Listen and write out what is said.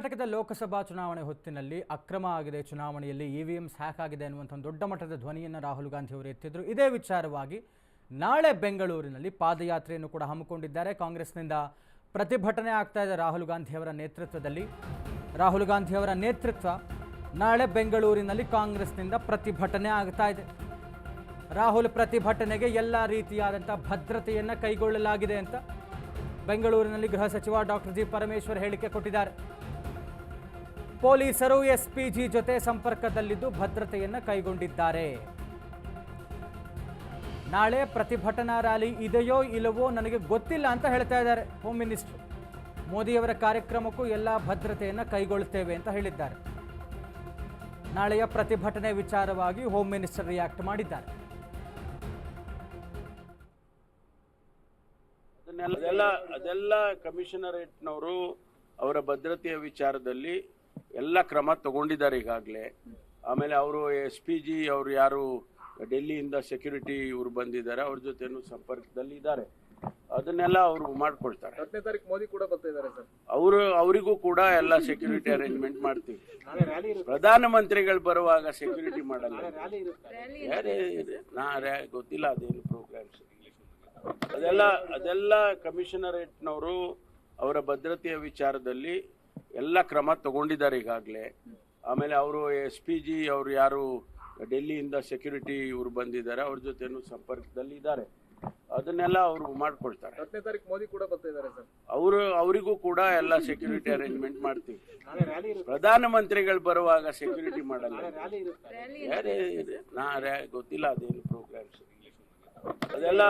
ಕರ್ನಾಟಕದ ಲೋಕಸಭಾ ಚುನಾವಣೆ ಹೊತ್ತಿನಲ್ಲಿ ಅಕ್ರಮ ಆಗಿದೆ, ಚುನಾವಣೆಯಲ್ಲಿ ಇವಿಎಂಸ್ ಹ್ಯಾಕ್ ಆಗಿದೆ ಅನ್ನುವಂಥ ದೊಡ್ಡ ಮಟ್ಟದ ಧ್ವನಿಯನ್ನು ರಾಹುಲ್ ಗಾಂಧಿ ಅವರು ಎತ್ತಿದ್ರು. ಇದೇ ವಿಚಾರವಾಗಿ ನಾಳೆ ಬೆಂಗಳೂರಿನಲ್ಲಿ ಪಾದಯಾತ್ರೆಯನ್ನು ಕೂಡ ಹಮ್ಮಿಕೊಂಡಿದ್ದಾರೆ. ಕಾಂಗ್ರೆಸ್ನಿಂದ ಪ್ರತಿಭಟನೆ ಆಗ್ತಾ ಇದೆ ರಾಹುಲ್ ಗಾಂಧಿ ಅವರ ನೇತೃತ್ವದಲ್ಲಿ. ರಾಹುಲ್ ಗಾಂಧಿ ಅವರ ನೇತೃತ್ವ ನಾಳೆ ಬೆಂಗಳೂರಿನಲ್ಲಿ ಕಾಂಗ್ರೆಸ್ನಿಂದ ಪ್ರತಿಭಟನೆ ಆಗ್ತಾ ಇದೆ. ರಾಹುಲ್ ಪ್ರತಿಭಟನೆಗೆ ಎಲ್ಲ ರೀತಿಯಾದಂಥ ಭದ್ರತೆಯನ್ನು ಕೈಗೊಳ್ಳಲಾಗಿದೆ ಅಂತ ಬೆಂಗಳೂರಿನಲ್ಲಿ ಗೃಹ ಸಚಿವ ಡಾಕ್ಟರ್ ಜಿ ಪರಮೇಶ್ವರ್ ಹೇಳಿಕೆ ಕೊಟ್ಟಿದ್ದಾರೆ. ಪೊಲೀಸರು ಎಸ್ಪಿಜಿ ಜೊತೆ ಸಂಪರ್ಕದಲ್ಲಿದ್ದು ಭದ್ರತೆಯನ್ನು ಕೈಗೊಂಡಿದ್ದಾರೆ. ನಾಳೆ ಪ್ರತಿಭಟನಾ ರ್ಯಾಲಿ ಇದೆಯೋ ಇಲ್ಲವೋ ನನಗೆ ಗೊತ್ತಿಲ್ಲ ಅಂತ ಹೇಳ್ತಾ ಇದ್ದಾರೆ ಹೋಮ್ ಮಿನಿಸ್ಟರ್. ಮೋದಿಯವರ ಕಾರ್ಯಕ್ರಮಕ್ಕೂ ಎಲ್ಲ ಭದ್ರತೆಯನ್ನು ಕೈಗೊಳ್ಳುತ್ತೇವೆ ಅಂತ ಹೇಳಿದ್ದಾರೆ. ನಾಳೆಯ ಪ್ರತಿಭಟನೆ ವಿಚಾರವಾಗಿ ಹೋಮ್ ಮಿನಿಸ್ಟರ್ ರಿಯಾಕ್ಟ್ ಮಾಡಿದ್ದಾರೆ. ಅದೆಲ್ಲ ಕಮಿಷನರೇಟ್ನವರು ಅವರ ಭದ್ರತೆಯ ವಿಚಾರದಲ್ಲಿ ಎಲ್ಲ ಕ್ರಮ ತಗೊಂಡಿದ್ದಾರೆ ಈಗಾಗಲೇ. ಆಮೇಲೆ ಅವರು SPG ಅವರು ಯಾರು ಡೆಲ್ಲಿಯಿಂದ ಸೆಕ್ಯೂರಿಟಿ ಇವರು ಬಂದಿದ್ದಾರೆ ಅವ್ರ ಜೊತೆನೂ ಸಂಪರ್ಕದಲ್ಲಿ ಇದ್ದಾರೆ. ಅದನ್ನೆಲ್ಲ ಅವರು ಮಾಡ್ಕೊಳ್ತಾರೆ. 10ನೇ ತಾರೀಕು ಮೋದಿ ಕೂಡ ಬರ್ತಾ ಇದ್ದಾರೆ ಸರ್. ಅವರಿಗೂ ಕೂಡ ಎಲ್ಲ ಸೆಕ್ಯೂರಿಟಿ ಅರೇಂಜ್ಮೆಂಟ್ ಮಾಡ್ತೀವಿ. ಪ್ರಧಾನಮಂತ್ರಿಗಳು ಬರುವಾಗ ಸೆಕ್ಯೂರಿಟಿ ಮಾಡಲ್ಲ. ಗೊತ್ತಿಲ್ಲ ಅದೇನು ಪ್ರೋಗ್ರಾಮ್ಸ್. ಅದೆಲ್ಲ ಕಮಿಷನರೇಟ್ನವರು ಅವರ ಭದ್ರತೆಯ ವಿಚಾರದಲ್ಲಿ ಎಲ್ಲ ಕ್ರಮ ತಗೊಂಡಿದ್ದಾರೆ ಈಗಾಗಲೇ. ಆಮೇಲೆ ಅವರು SPG ಅವರು ಯಾರು ಡೆಲ್ಲಿಯಿಂದ ಸೆಕ್ಯೂರಿಟಿ ಇವರು ಬಂದಿದ್ದಾರೆ ಅವ್ರ ಜೊತೆನೂ ಸಂಪರ್ಕದಲ್ಲಿ ಇದ್ದಾರೆ. ಅದನ್ನೆಲ್ಲ ಅವರು ಮಾಡ್ಕೊಳ್ತಾರೆ. 10ನೇ ತಾರೀಕು ಮೋದಿ ಕೂಡ ಬರ್ತಾ ಇದ್ದಾರೆ ಸರ್. ಅವರಿಗೂ ಕೂಡ ಎಲ್ಲ ಸೆಕ್ಯೂರಿಟಿ ಅರೇಂಜ್ಮೆಂಟ್ ಮಾಡ್ತೀವಿ. ಪ್ರಧಾನಮಂತ್ರಿಗಳು ಬರುವಾಗ ಸೆಕ್ಯೂರಿಟಿ ಮಾಡಲ್ಲ. ಗೊತ್ತಿಲ್ಲ ಅದೇನು ಪ್ರೋಗ್ರಾಮ್ಸ್. ಅದೆಲ್ಲ